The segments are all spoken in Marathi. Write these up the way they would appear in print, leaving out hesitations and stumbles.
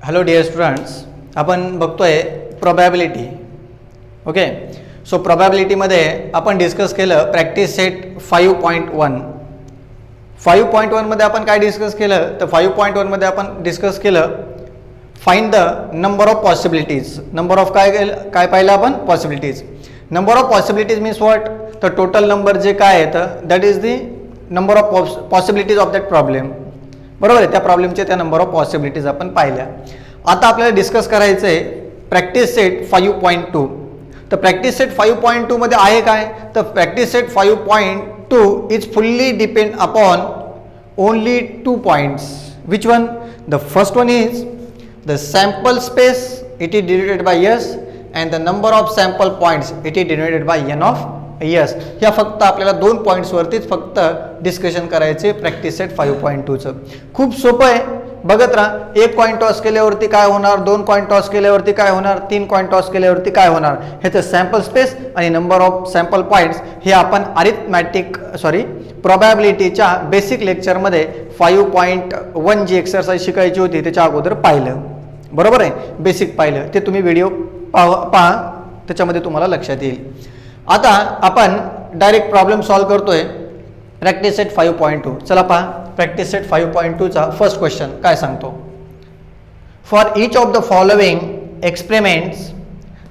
हॅलो डिअर स्टुडंट्स, आपण बघतोय प्रोबॅबिलिटी. ओके, सो प्रोबॅबिलिटीमध्ये आपण डिस्कस केलं प्रॅक्टिस सेट 5.1. 5.1 मध्ये आपण काय डिस्कस केलं तर 5.1 मध्ये आपण डिस्कस केलं find the number of possibilities. Number of काय पाहिलं आपण possibilities. Number of possibilities means what, तर टोटल नंबर जे काय आहे that is the number of possibilities of that problem. बरोबर आहे, त्या प्रॉब्लेमचे त्या नंबर ऑफ पॉसिबिलिटीज आपण पाहिल्या. आता आपल्याला डिस्कस करायचं आहे प्रॅक्टिस सेट 5.2. तर प्रॅक्टिस सेट 5.2 मध्ये आहे काय, तर practice set 5.2 is fully depend upon only 2 points. Which one? The first one is the sample space, it is denoted by S, and the number of sample points it is denoted by n of S. ह्या फक्त आपल्याला 2 पॉईंट्सवरतीच फक्त डिस्कशन करायचे प्रॅक्टिस सेट 5.2चं. खूप सोपं आहे, बघत राहा. 1 कॉइन टॉस केल्यावरती काय होणार, 2 कॉइन टॉस केल्यावरती काय होणार, 3 कॉइन टॉस केल्यावरती काय होणार, ह्याचं सॅम्पल स्पेस आणि नंबर ऑफ सॅम्पल पॉईंट्स हे आपण प्रोबॅबिलिटीच्या बेसिक लेक्चरमध्ये 5.1 जी एक्सरसाइज शिकायची होती त्याच्या अगोदर पाहिलं. बरोबर आहे, बेसिक पाहिलं, ते तुम्ही व्हिडिओ पहा, त्याच्यामध्ये तुम्हाला लक्षात येईल. आता आपण डायरेक्ट प्रॉब्लेम सॉल्व्ह करतोय प्रॅक्टिस सेट 5.2. चला पहा, प्रॅक्टिस सेट 5.2चा फर्स्ट क्वेश्चन काय सांगतो. For each of the following experiments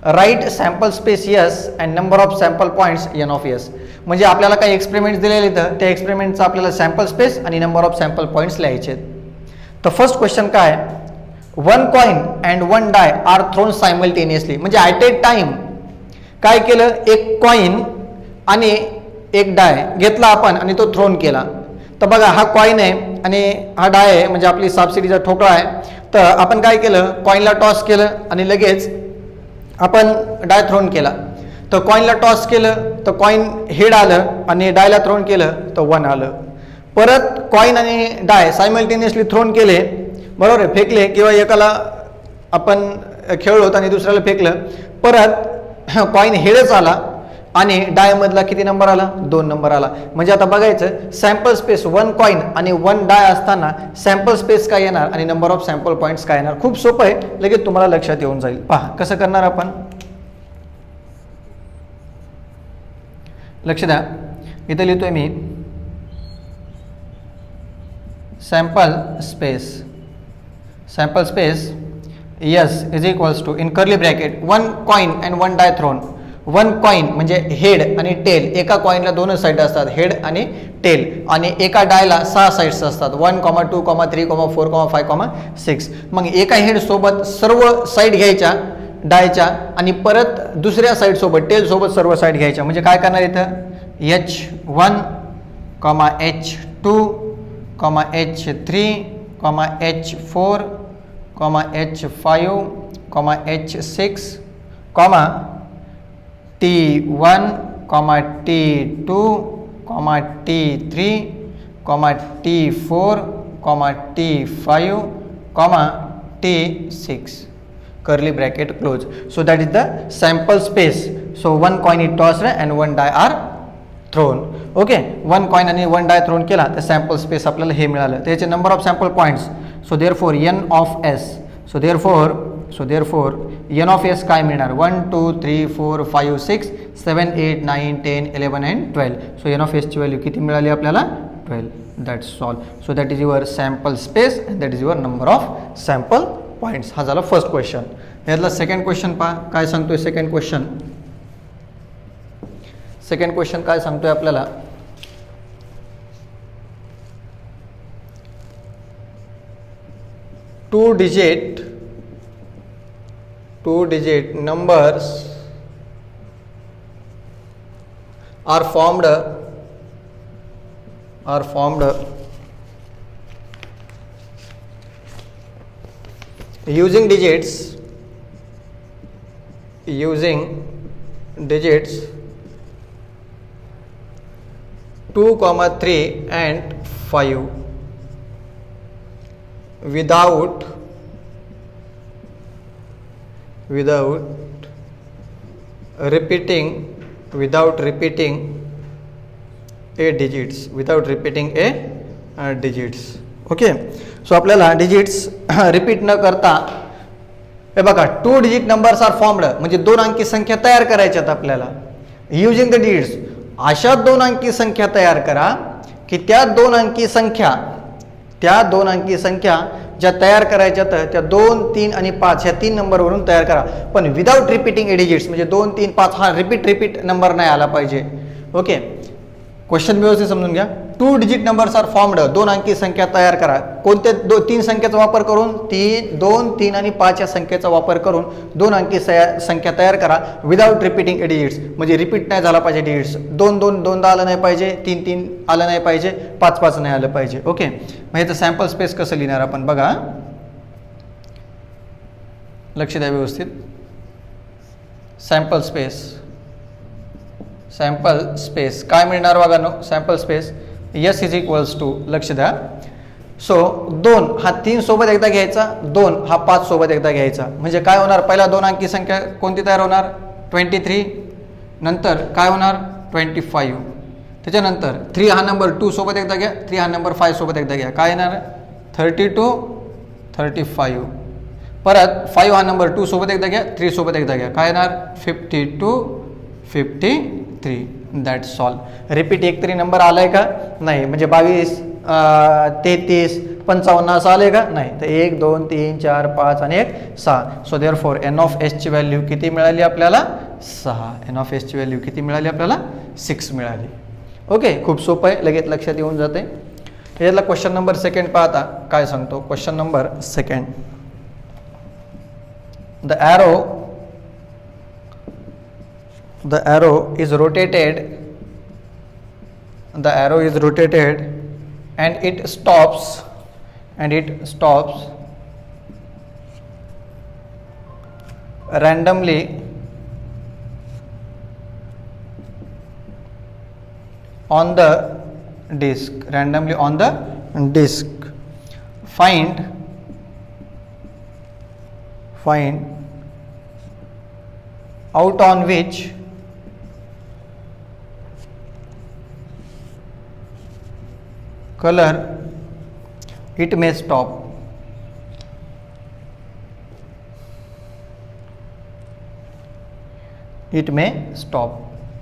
write sample space S and number of sample points n of S. म्हणजे आपल्याला काही एक्सपेरिमेंट्स दिलेले तर त्या एक्सपेरिमेंटचा आपल्याला सॅम्पल स्पेस आणि नंबर ऑफ सॅम्पल पॉईंट्स लिहायचे. तर फर्स्ट क्वेश्चन काय, 1 coin and 1 die are thrown simultaneously. म्हणजे ॲट ए टाइम काय केलं, 1 कॉइन आणि 1 डाय घेतला आपण आणि तो थ्रोन केला. तर बघा, हा कॉइन आहे आणि हा डाय आहे, म्हणजे आपली सापशिडीचा ठोकळा आहे. तर आपण काय केलं, कॉइनला टॉस केलं आणि लगेच आपण डाय थ्रोन केला. तर कॉइनला टॉस केलं तर कॉइन हेड आलं आणि डायला थ्रोन केलं तर 1 आलं. परत कॉइन आणि डाय सायमल्टेनियसली थ्रोन केले, बरोबर आहे, फेकले, किंवा एकाला आपण खेळलो आणि दुसऱ्याला फेकलं. परत कॉइन हेडच आला आणि डाय मधला किती नंबर आला, 2 नंबर आला. म्हणजे आता बघायचं सॅम्पल स्पेस 1 कॉइन आणि 1 डाय असताना सॅम्पल स्पेस काय येणार आणि नंबर ऑफ सॅम्पल पॉईंट्स काय येणार. खूप सोपं आहे, लगेच तुम्हाला लक्षात येऊन जाईल. पहा कसं करणार आपण, लक्ष द्या. इथे लिहितोय मी sample space S is equals to in curly bracket 1 coin and 1 die thrown. 1 coin म्हणजे हेड आणि टेल. एका कॉइनला 2 साईड असतात, हेड आणि टेल, आणि एका डायला 6 साईड्स असतात, 1, 2, 3, 4, 5, 6. मग एका हेड सोबत सर्व साईड घ्यायच्या डायच्या आणि परत दुसऱ्या साईड सोबत टेल सोबत सर्व साईड घ्यायच्या. म्हणजे काय करणार इथं, H1, H2, H3, H4, H5, H6, T1, T2, T3, T4, T5, T6. Curly bracket close. So that is the sample space. So 1 coin is tossed and 1 die are thrown. Okay, 1 coin आणि 1 die thrown केला तर सॅम्पल स्पेस आपल्याला हे मिळालं. त्याचे number of sample points, so therefore n of s, so therefore n of s काय मिळणार, 1 2 3 4 5 6 7 8 9 10 11 and 12. So n of s ची व्हॅल्यू किती मिळाली आपल्याला, 12. That's all. So that is your sample space and that is your number of sample points. हा झाला फर्स्ट क्वेश्चन. यातला सेकंड क्वेश्चन पहा काय सांगतोय. सेकंड क्वेश्चन काय सांगतोय आपल्याला, two digit numbers are formed using digits 2, 3 and 5 without repeating a digits. Okay, so आपल्याला डिजिट्स रिपीट न करता हे बघा 2 डिजिट नंबर्स आर फॉर्मड, म्हणजे 2 अंकी संख्या तयार करायच्यात आपल्याला. युजिंग द डिजिट्स, अशा 2 अंकी संख्या तयार करा की त्या 2 अंकी संख्या ज्या तयार करायच्यात त्या 2, 3 आणि 5 ह्या 3 नंबरवरून तयार करा, पण विदाउट रिपीटिंग डिजिट्स, म्हणजे 2, 3, 5 हा रिपीट नंबर नाही आला पाहिजे. ओके, क्वेश्चन व्यवस्थित समजून घ्या. 2 डिजिट नंबर्स आर फॉर्मड, 2 अंकी संख्या तयार करा. कोणत्या 3 संख्येचा वापर करून? 2, 3 आणि 5 या संख्येचा वापर करून 2 अंकी संख्या तयार करा विदाउट रिपीटिंग डिजिट्स, म्हणजे रिपीट नाही झाला पाहिजे डिजिट्स. 2, 2 दोनदा आलं नाही पाहिजे, 3, 3 आलं नाही पाहिजे, 5, 5 नाही आलं पाहिजे. ओके, मग याचं सॅम्पल स्पेस कसं लिहिणार आपण बघा, लक्ष द्या व्यवस्थित. सॅम्पल स्पेस काय मिळणार बघा no, sample space S is equals to, लक्ष द्या. सो 2 हा 3 सोबत एकदा घ्यायचा, 2 हा 5 सोबत एकदा घ्यायचा, म्हणजे काय होणार, पहिला 2 अंकी संख्या कोणती तयार होणार? 23. नंतर काय होणार? 25. त्याच्यानंतर 3 हा नंबर 2 सोबत एकदा घ्या, 3 हा नंबर 5 सोबत एकदा घ्या, काय येणार? 32, 35. परत 5 हा नंबर 2 सोबत एकदा घ्या, 3 सोबत एकदा घ्या, काय येणार? 52, 53. That's all. रिपीट एक तरी नंबर आलाय का? नाही. म्हणजे 22, 33, 55 असं आलंय का? नाही. तर 1, 2, 3, 4, 5 आणि 1, 6. So therefore n of S ची व्हॅल्यू किती मिळाली आपल्याला? 6. एन ऑफ एस ची व्हॅल्यू किती मिळाली आपल्याला? 6 मिळाली. ओके, खूप सोपं आहे, लगेच लक्षात येऊन जाते. यातला क्वेश्चन नंबर 2 पाहता काय सांगतो. Question number 2, the arrow is rotated and it stops randomly on the disk. Find out on which color it may stop.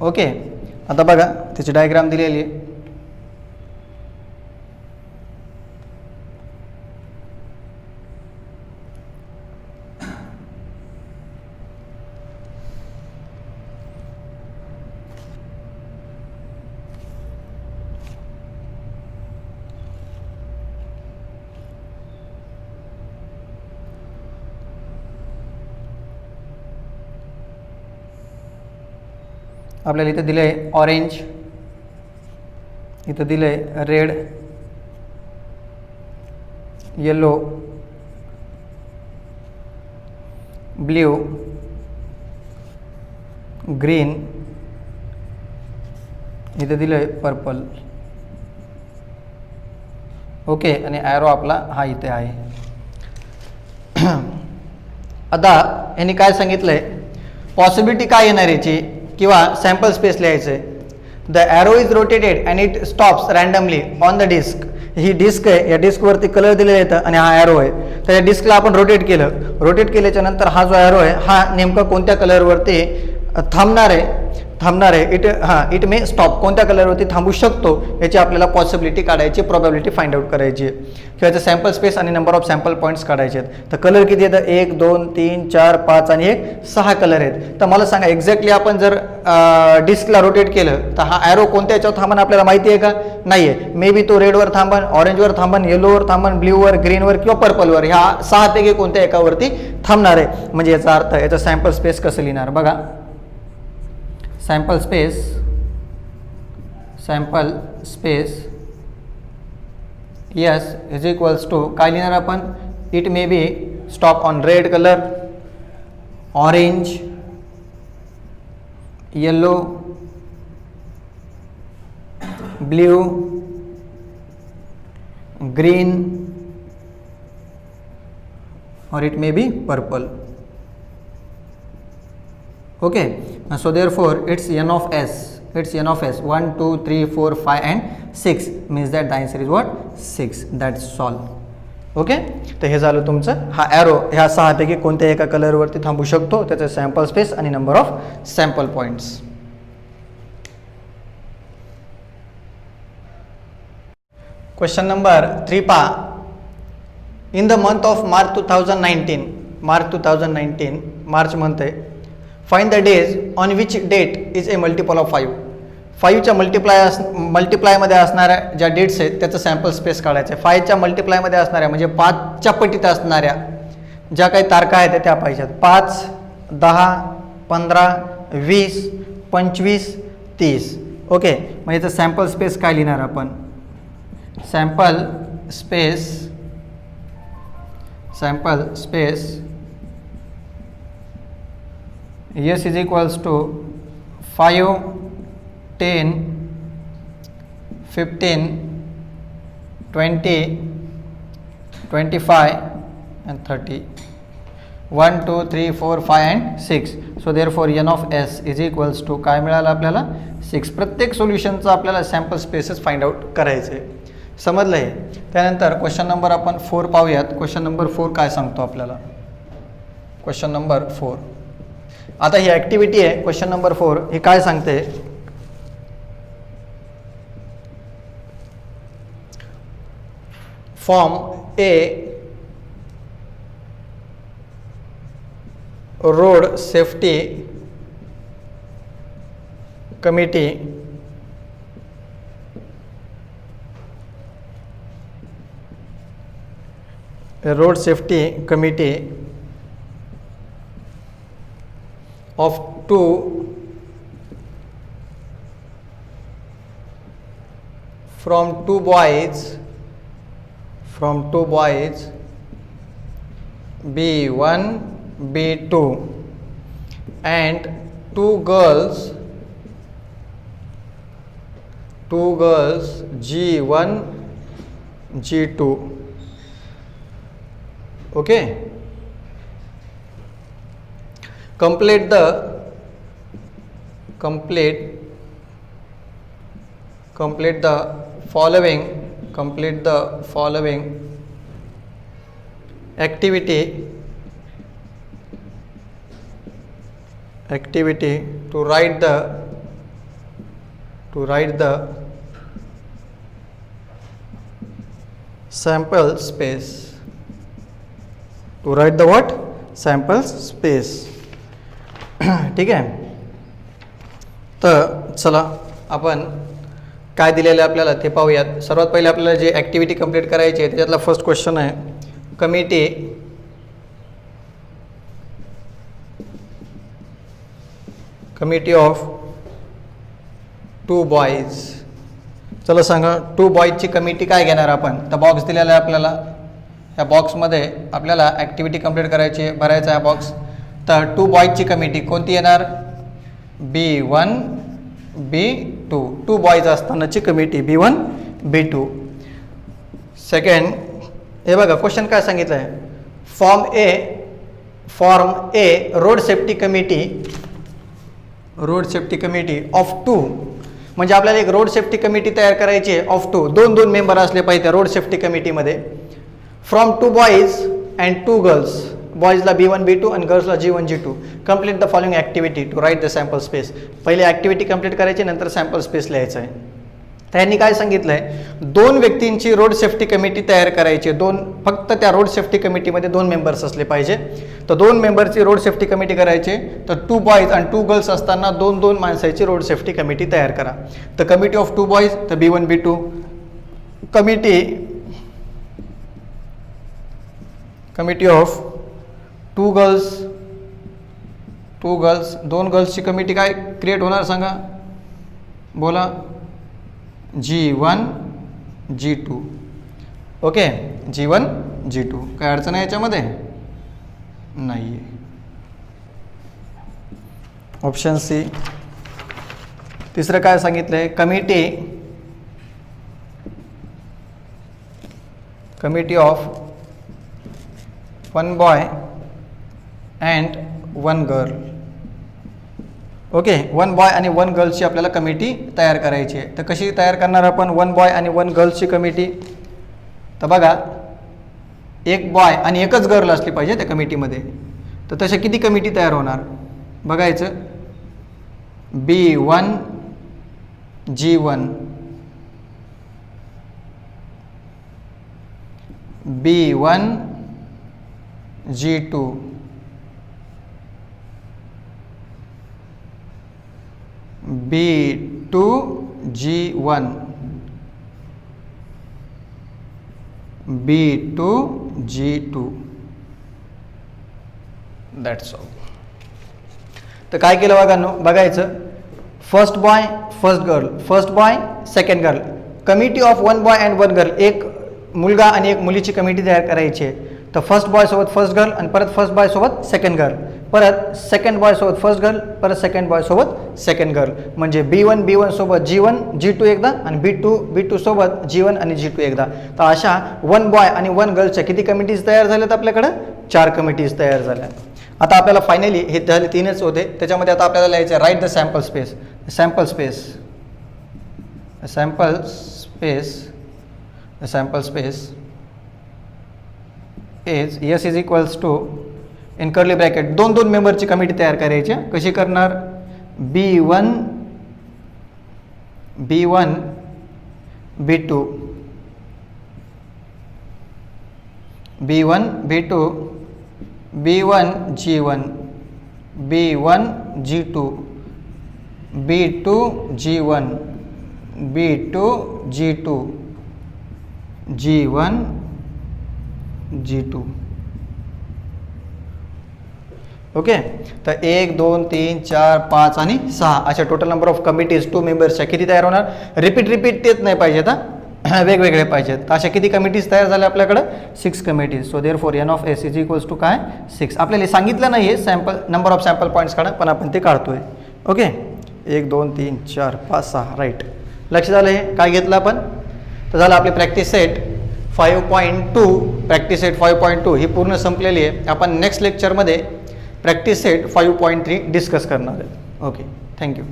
Okay, आता बघा त्याची डायग्राम दिलेली आहे. आपल्याला इथं दिलं आहे ऑरेंज, इथं दिलं आहे रेड, येलो, ब्ल्यू, ग्रीन, इथं दिलं आहे पर्पल. ओके, आणि ॲरो आपला हा इथे आहे. आता यांनी काय सांगितलं आहे, पॉसिबिलिटी काय येणार याची, किंवा सॅम्पल स्पेस लिहायचं आहे. The arrow is rotated and it stops randomly on the disk. ही डिस्क आहे, या डिस्कवरती कलर दिलेला येतं आणि हा ॲरो आहे. तर या डिस्कला आपण रोटेट केल्याच्या नंतर हा जो ॲरो आहे हा नेमका कोणत्या कलरवरती थांबणार आहे, इट मे स्टॉप, कोणत्या कलरवरती थांबू शकतो याची आपल्याला पॉसिबिलिटी काढायची, प्रोबॅबिलिटी फाइंड आउट करायची आहे, किंवा याचं सॅम्पल स्पेस आणि नंबर ऑफ सॅम्पल पॉईंट्स काढायचे आहेत. तर कलर किती येतं? 1, 2, 3, 4, 5 आणि 1, 6 कलर आहेत. तर मला सांगा एक्झॅक्टली आपण जर डिस्कला रोटेट केलं तर हा ॲरो कोणत्या याच्यावर थांबन आपल्याला माहिती आहे का? नाही आहे. मे बी तो रेडवर थांबन, ऑरेंजवर थांबन, येलोवर थांबन, ब्ल्यूवर, ग्रीनवर किंवा पर्पलवर, ह्या 6 पैकी कोणत्या एकावरती थांबणार आहे. म्हणजे याचा अर्थ याचा सॅम्पल स्पेस कसं लिहिणार बघा. Sample space S is equals to काय लिहिणार आपण? It may be stop on red colour, orange, yellow, blue, green, or it may be purple. Okay, so therefore it's n of s, 1 2 3 4 5 and 6, means that the answer is what? 6. That's all. Okay, तर हे झालं तुमचं. हा ॲरो ह्या 6पैकी कोणत्या एका कलरवरती थांबू शकतो, त्याचं सॅम्पल स्पेस आणि number of sample points. Question number 3 पहा. In the month of March 2019, March month आहे, find the days on which date is a multiple of 5. 5च्या मल्टिप्लायमध्ये असणाऱ्या ज्या डेट्स आहेत त्याचं सॅम्पल स्पेस काढायचं आहे. 5च्या मल्टिप्लायमध्ये असणाऱ्या म्हणजे 5च्या पटीत असणाऱ्या ज्या काही तारखा आहेत त्या पाहिजेत. 5, 10, 15, 20, 25, 30. ओके, मग याचं सॅम्पल स्पेस काय लिहिणार आपण? Sample space S is equals to 5, 10, 15, 20, 25 and 30. 1, 2, 3, 4, 5 and 6. So therefore n of s is equals to काय मिळालं आपल्याला? 6. प्रत्येक सोल्युशनचं आपल्याला सॅम्पल स्पेसेस फाइंड आउट करायचे. समजलं आहे. त्यानंतर क्वेश्चन नंबर आपण 4 पाहूयात. क्वेश्चन नंबर 4 काय सांगतो आपल्याला? Question number 4. आता ही ॲक्टिव्हिटी आहे. क्वेश्चन नंबर 4 हे काय सांगते? Form A road safety committee of two boys B1 B2 and two girls G1 G2. Okay, complete the following activity to write the sample space. To write the what? Sample space. ठीक आहे. तर चला आपण काय दिलेलं आहे आपल्याला ते पाहूयात. सर्वात पहिले आपल्याला जे ॲक्टिव्हिटी कंप्लीट करायची आहे त्याच्यातला फर्स्ट क्वेश्चन आहे, कमिटी ऑफ 2 बॉईज. चला सांगा, 2 बॉईजची कमिटी काय घेणार आपण? तर बॉक्स दिलेला आहे आपल्याला. ह्या बॉक्समध्ये आपल्याला ॲक्टिव्हिटी कंप्लीट करायची आहे, भरायचा आहे बॉक्स. तर 2 बॉईजची कमिटी कोणती येणार? B1 B2. 2 बॉईज असतानाची कमिटी B1 B2. सेकंड, हे बघा क्वेश्चन काय सांगितलं आहे? Form A road safety committee of 2. म्हणजे आपल्याला एक रोड सेफ्टी कमिटी तयार करायची आहे ऑफ 2. 2 मेंबर असले पाहिजे रोड सेफ्टी कमिटीमध्ये. From 2 boys and 2 girls. बॉईजला B1 B2 आणि गर्ल्सला G1 G2. Complete the following activity to write the sample space. पहिले ॲक्टिव्हिटी कंप्लीट करायची, नंतर सॅम्पल स्पेस लिहायचं आहे. त्यांनी काय सांगितलं आहे? 2 व्यक्तींची रोड सेफ्टी कमिटी तयार करायची. फक्त त्या रोड सेफ्टी कमिटीमध्ये 2 मेंबर्स असले पाहिजे. तर 2 मेंबरची रोड सेफ्टी कमिटी करायची. तर 2 बॉईज आणि 2 गर्ल्स असताना 2 माणसाची रोड सेफ्टी कमिटी तयार करा. तर कमिटी ऑफ 2 बॉईज तर B1 B2. Committee of 2 girls 2 गर्ल्सची कमिटी काय क्रिएट होणार सांगा? बोला. G1 G2. Okay, G1 G2. काय अडचण आहे याच्यामध्ये? नाही आहे. Option C. तिसरं काय सांगितलं आहे? Committee of 1 boy and 1 girl. Okay, 1 boy आणि 1 गर्ल्सची आपल्याला कमिटी तयार करायची आहे. तर कशी तयार करणार आपण 1 बॉय आणि 1 गर्ल्सची कमिटी? तर बघा, एक बॉय आणि एकच गर्ल असली पाहिजे त्या कमिटीमध्ये. तर तशा किती कमिटी तयार होणार बघायचं. B1 G1 B1 G2 B2 G1 B2 G2. That's all. तर काय केलं बघायचं. First boy first girl, first boy second girl, committee of one boy and one girl. एक मुलगा आणि एक मुलीची कमिटी तयार करायची आहे. तर फर्स्ट बॉय सोबत फर्स्ट गर्ल आणि परत फर्स्ट बॉय सोबत सेकंड गर्ल, परत सेकंड बॉय सोबत फर्स्ट गर्ल, परत सेकंड बॉय सोबत सेकंड गर्ल. म्हणजे B1 सोबत G1 G2 एकदा आणि B2 सोबत G1 आणि G2 एकदा. तर अशा वन बॉय आणि वन गर्लच्या किती कमिटीज तयार झाल्यात आपल्याकडं? 4 कमिटीज तयार झाल्या. आता आपल्याला फायनली हे झाले 3च होते. त्याच्यामध्ये आता आपल्याला लिहायचं write the sample space. Sample space sample space sample space is S is equals to in curly bracket 2 मेंबरची कमिटी तयार करायची. कशी करणार? B1 B2 B1 B2 B1 G1 B1 G2 B2 G1 B2 G2 G1 G2. Okay. तर 1 2 3 4 5 आणि 6 अशा टोटल नंबर ऑफ कमिटीज 2 मेंबर्सच्या किती तयार होणार? रिपीट तेच नाही पाहिजेत हा, वेगवेगळे पाहिजेत. तर अशा किती कमिटीज तयार झाल्या आपल्याकडं? 6 committees. So therefore N of S is equals to काय? 6. आपल्याला सांगितलं नाही आहे sample number of sample points काढा, पण आपण ते काढतोय. ओके. 1 2 3 4 5 6 राईट. लक्ष झालं हे काय घेतलं आपण? तर झालं आपली प्रॅक्टिस सेट 5.2. प्रॅक्टिस सेट 5.2 ही पूर्ण संपलेली आहे. आपण नेक्स्ट लेक्चरमध्ये प्रॅक्टिस सेट 5.3 डिस्कस करणार आहे. ओके. थँक्यू.